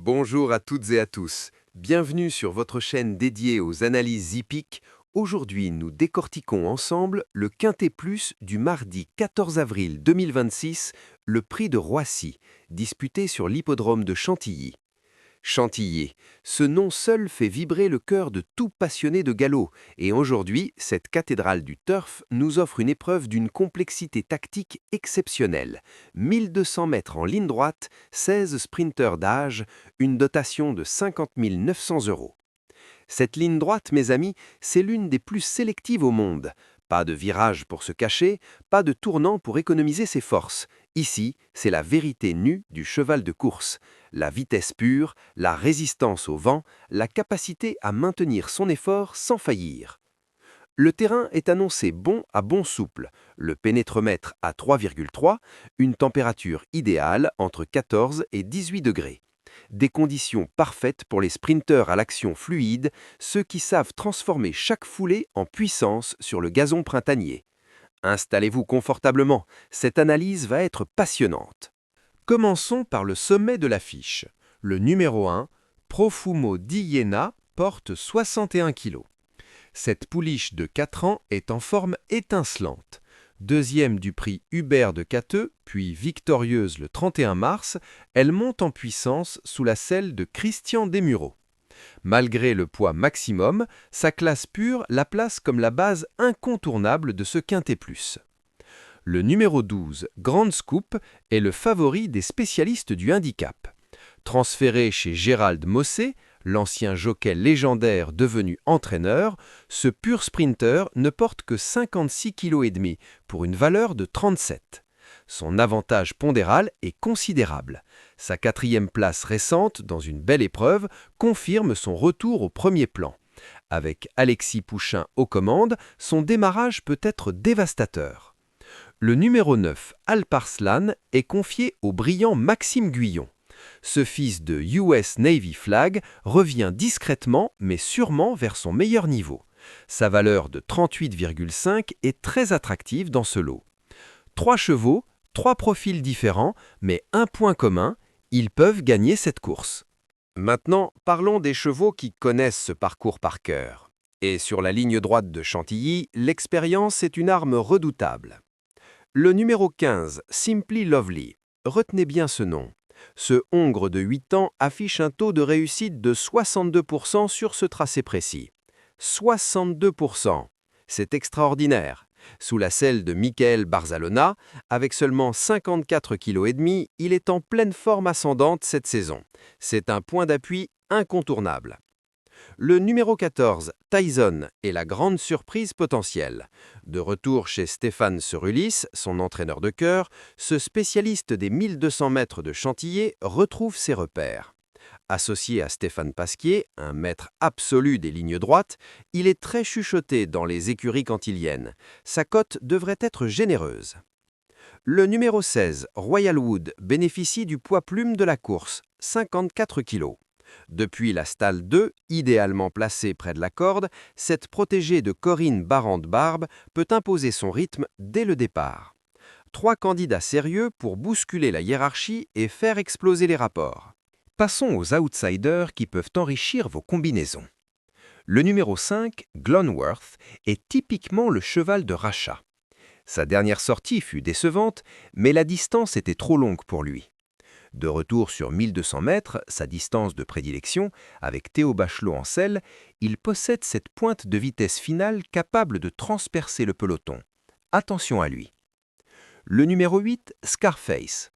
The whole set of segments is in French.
Bonjour à toutes et à tous. Bienvenue sur votre chaîne dédiée aux analyses hippiques. Aujourd'hui, nous décortiquons ensemble le Quintet Plus du mardi 14 avril 2026, le prix de Roissy, disputé sur l'hippodrome de Chantilly. Chantilly, ce nom seul fait vibrer le cœur de tout passionné de galop, et aujourd'hui, cette cathédrale du turf nous offre une épreuve d'une complexité tactique exceptionnelle. 1200 mètres en ligne droite, 16 sprinteurs d'âge, une dotation de 50 900 €. Cette ligne droite, mes amis, c'est l'une des plus sélectives au monde. Pas de virage pour se cacher, pas de tournant pour économiser ses forces. Ici, c'est la vérité nue du cheval de course. La vitesse pure, la résistance au vent, la capacité à maintenir son effort sans faillir. Le terrain est annoncé bon à bon souple, le pénétromètre à 3,3, une température idéale entre 14 et 18 degrés. Des conditions parfaites pour les sprinteurs à l'action fluide, ceux qui savent transformer chaque foulée en puissance sur le gazon printanier. Installez-vous confortablement, cette analyse va être passionnante. Commençons par le sommet de l'affiche. Le numéro 1, Profumo di Iena, porte 61 kg. Cette pouliche de 4 ans est en forme étincelante. Deuxième du prix Hubert de Cateux, puis victorieuse le 31 mars, elle monte en puissance sous la selle de Christian Desmureaux. Malgré le poids maximum, sa classe pure la place comme la base incontournable de ce Quintet Plus. Le numéro 12, Grande Scoop, est le favori des spécialistes du handicap. Transféré chez Gérald Mossé, l'ancien jockey légendaire devenu entraîneur, ce pur sprinter ne porte que 56,5 kg pour une valeur de 37. Son avantage pondéral est considérable. Sa quatrième place récente dans une belle épreuve confirme son retour au premier plan. Avec Alexis Pouchin aux commandes, son démarrage peut être dévastateur. Le numéro 9, Alparslan, est confié au brillant Maxime Guyon. Ce fils de US Navy Flag revient discrètement mais sûrement vers son meilleur niveau. Sa valeur de 38,5 est très attractive dans ce lot. 3 chevaux, 3 profils différents, mais un point commun, ils peuvent gagner cette course. Maintenant, parlons des chevaux qui connaissent ce parcours par cœur. Et sur la ligne droite de Chantilly, l'expérience est une arme redoutable. Le numéro 15, Simply Lovely. Retenez bien ce nom. Ce hongre de 8 ans affiche un taux de réussite de 62% sur ce tracé précis. 62%! C'est extraordinaire. Sous la selle de Michael Barzalona, avec seulement 54,5 kg, il est en pleine forme ascendante cette saison. C'est un point d'appui incontournable. Le numéro 14, Tyson, est la grande surprise potentielle. De retour chez Stéphane Serulis, son entraîneur de cœur, ce spécialiste des 1200 mètres de Chantilly retrouve ses repères. Associé à Stéphane Pasquier, un maître absolu des lignes droites, il est très chuchoté dans les écuries cantiliennes. Sa cote devrait être généreuse. Le numéro 16, Royal Wood, bénéficie du poids plume de la course, 54 kg. Depuis la stalle 2, idéalement placée près de la corde, cette protégée de Corinne Barrande-Barbe peut imposer son rythme dès le départ. 3 candidats sérieux pour bousculer la hiérarchie et faire exploser les rapports. Passons aux outsiders qui peuvent enrichir vos combinaisons. Le numéro 5, Glonworth, est typiquement le cheval de rachat. Sa dernière sortie fut décevante, mais la distance était trop longue pour lui. De retour sur 1200 mètres, sa distance de prédilection, avec Théo Bachelot en selle, il possède cette pointe de vitesse finale capable de transpercer le peloton. Attention à lui. Le numéro 8, Scarface.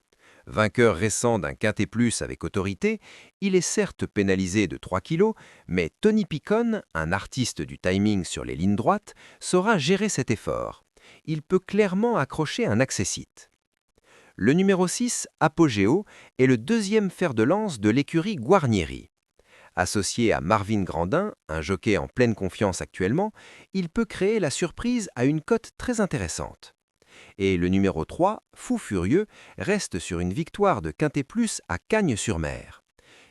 Vainqueur récent d'un Quintet Plus avec autorité, il est certes pénalisé de 3 kg, mais Tony Picon, un artiste du timing sur les lignes droites, saura gérer cet effort. Il peut clairement accrocher un accessite. Le numéro 6, Apogeo, est le deuxième fer de lance de l'écurie Guarnieri. Associé à Marvin Grandin, un jockey en pleine confiance actuellement, il peut créer la surprise à une cote très intéressante. Et le numéro 3, Fou Furieux, reste sur une victoire de Quintet Plus à Cagnes-sur-Mer.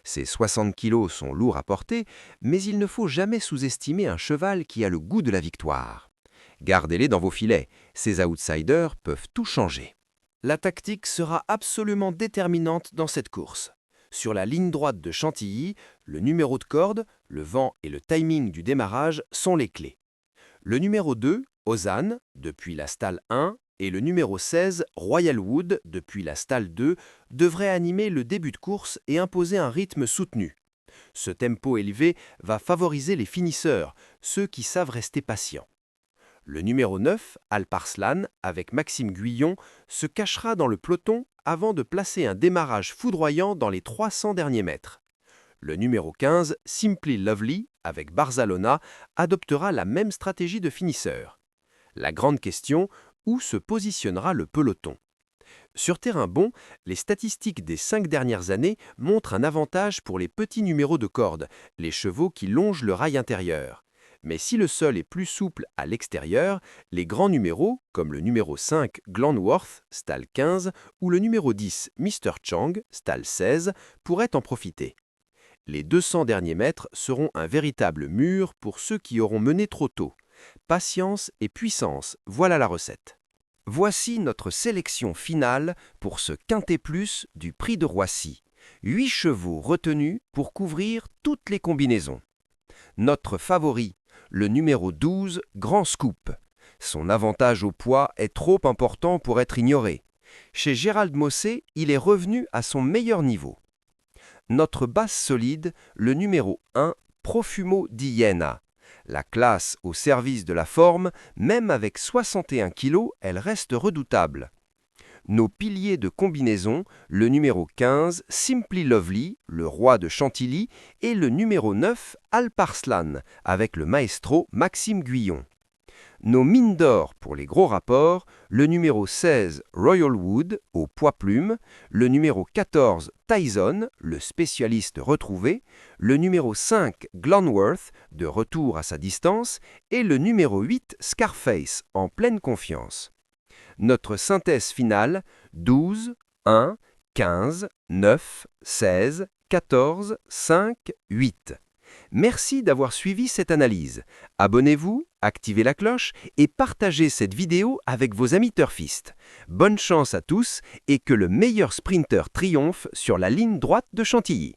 Ses 60 kilos sont lourds à porter, mais il ne faut jamais sous-estimer un cheval qui a le goût de la victoire. Gardez-les dans vos filets, ces outsiders peuvent tout changer. La tactique sera absolument déterminante dans cette course. Sur la ligne droite de Chantilly, le numéro de corde, le vent et le timing du démarrage sont les clés. Le numéro 2, Ozanne, depuis la stalle 1, et le numéro 16, Royal Wood, depuis la stalle 2, devraient animer le début de course et imposer un rythme soutenu. Ce tempo élevé va favoriser les finisseurs, ceux qui savent rester patients. Le numéro 9, Alparslan, avec Maxime Guyon, se cachera dans le peloton avant de placer un démarrage foudroyant dans les 300 derniers mètres. Le numéro 15, Simply Lovely, avec Barzalona, adoptera la même stratégie de finisseur. La grande question, où se positionnera le peloton? Sur terrain bon, les statistiques des 5 dernières années montrent un avantage pour les petits numéros de corde, les chevaux qui longent le rail intérieur. Mais si le sol est plus souple à l'extérieur, les grands numéros, comme le numéro 5 Glenworth, stalle 15, ou le numéro 10 Mr. Chang, stalle 16, pourraient en profiter. Les 200 derniers mètres seront un véritable mur pour ceux qui auront mené trop tôt. Patience et puissance, voilà la recette. Voici notre sélection finale pour ce Quintet Plus du Prix de Roissy. 8 chevaux retenus pour couvrir toutes les combinaisons. Notre favori, le numéro 12, Grand Scoop. Son avantage au poids est trop important pour être ignoré. Chez Gérald Mossé, il est revenu à son meilleur niveau. Notre base solide, le numéro 1, Profumo di Iena. La classe au service de la forme, même avec 61 kg, elle reste redoutable. Nos piliers de combinaison, le numéro 15, Simply Lovely, le roi de Chantilly, et le numéro 9, Alparslan, avec le maestro Maxime Guyon. Nos mines d'or pour les gros rapports, le numéro 16, Royal Wood, au poids-plume, le numéro 14, Tyson, le spécialiste retrouvé, le numéro 5, Glenworth, de retour à sa distance, et le numéro 8, Scarface, en pleine confiance. Notre synthèse finale, 12, 1, 15, 9, 16, 14, 5, 8. Merci d'avoir suivi cette analyse. Abonnez-vous, activez la cloche et partagez cette vidéo avec vos amis turfistes. Bonne chance à tous et que le meilleur sprinter triomphe sur la ligne droite de Chantilly.